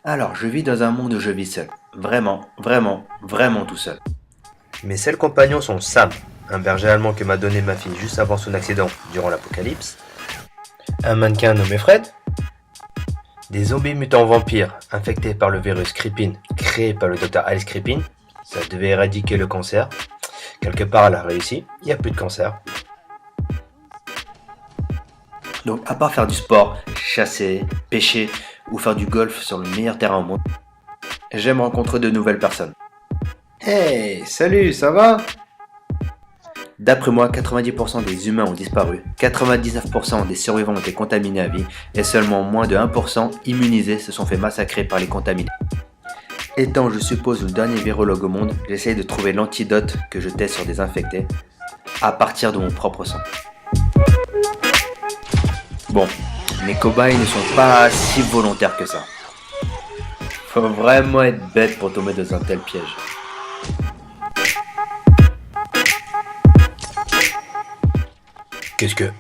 Alors, je vis dans un monde où je vis seul. Vraiment, vraiment, vraiment tout seul. Mes seuls compagnons sont Sam, un berger allemand que m'a donné ma fille juste avant son accident durant l'apocalypse, un mannequin nommé Fred, des zombies mutants vampires infectés par le virus Creepin créé par le docteur Alice Creepin. Ça devait éradiquer le cancer. Quelque part, elle a réussi. Il n'y a plus de cancer. Donc, à part faire du sport, chasser, pêcher ou faire du golf sur le meilleur terrain au monde, j'aime rencontrer de nouvelles personnes. Hey, salut, ça va? D'après moi, 90% des humains ont disparu, 99% des survivants ont été contaminés à vie et seulement moins de 1% immunisés se sont fait massacrer par les contaminés. Étant, je suppose, le dernier virologue au monde, j'essaye de trouver l'antidote que je teste sur des infectés à partir de mon propre sang. Bon, mes cobayes ne sont pas si volontaires que ça. Faut vraiment être bête pour tomber dans un tel piège. Qu'est-ce que...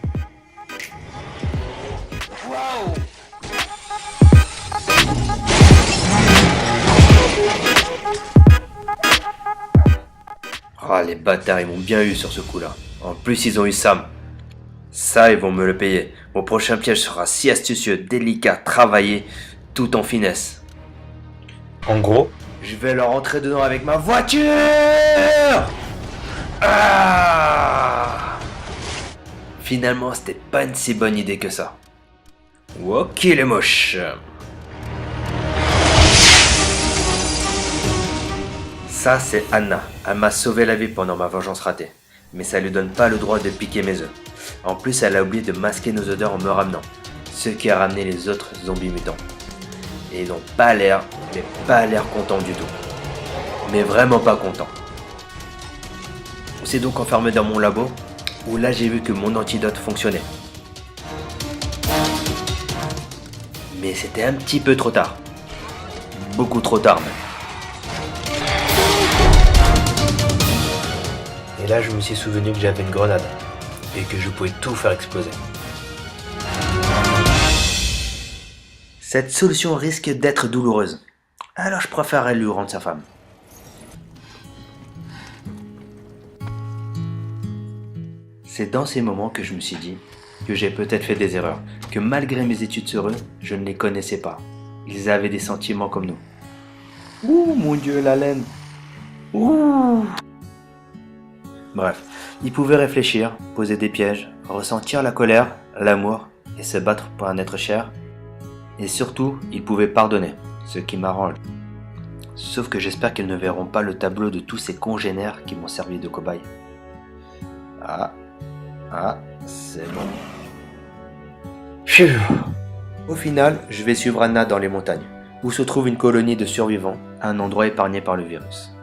Ah, les bâtards, ils m'ont bien eu sur ce coup-là. En plus, ils ont eu Sam. Ça, ils vont me le payer. Mon prochain piège sera si astucieux, délicat, travaillé, tout en finesse. En gros, Je vais leur entrer dedans avec ma voiture. Ah! Finalement, c'était pas une si bonne idée que ça. Ok les moches. Ça, c'est Anna. Elle m'a sauvé la vie pendant ma vengeance ratée. Mais ça lui donne pas le droit de piquer mes œufs. En plus, elle a oublié de masquer nos odeurs en me ramenant. Ce qui a ramené les autres zombies mutants. Et ils n'ont pas l'air, mais pas l'air contents du tout. Mais vraiment pas contents. On s'est donc enfermé dans mon labo, où là j'ai vu que mon antidote fonctionnait. Mais c'était un petit peu trop tard. Beaucoup trop tard même. et là je me suis souvenu que j'avais une grenade et que je pouvais tout faire exploser. Cette solution risque d'être douloureuse. Alors je préférerais lui rendre sa femme. C'est dans ces moments que je me suis dit que j'ai peut-être fait des erreurs, que malgré mes études sur eux, je ne les connaissais pas. Ils avaient des sentiments comme nous. Ouh, mon Dieu, la laine. Ouh. Bref, ils pouvaient réfléchir, poser des pièges, ressentir la colère, l'amour et se battre pour un être cher. Et surtout, ils pouvaient pardonner, ce qui m'arrange. Sauf que j'espère qu'ils ne verront pas le tableau de tous ces congénères qui m'ont servi de cobaye. Ah, c'est bon. Pfiou. Au final, je vais suivre Anna dans les montagnes, où se trouve une colonie de survivants, un endroit épargné par le virus.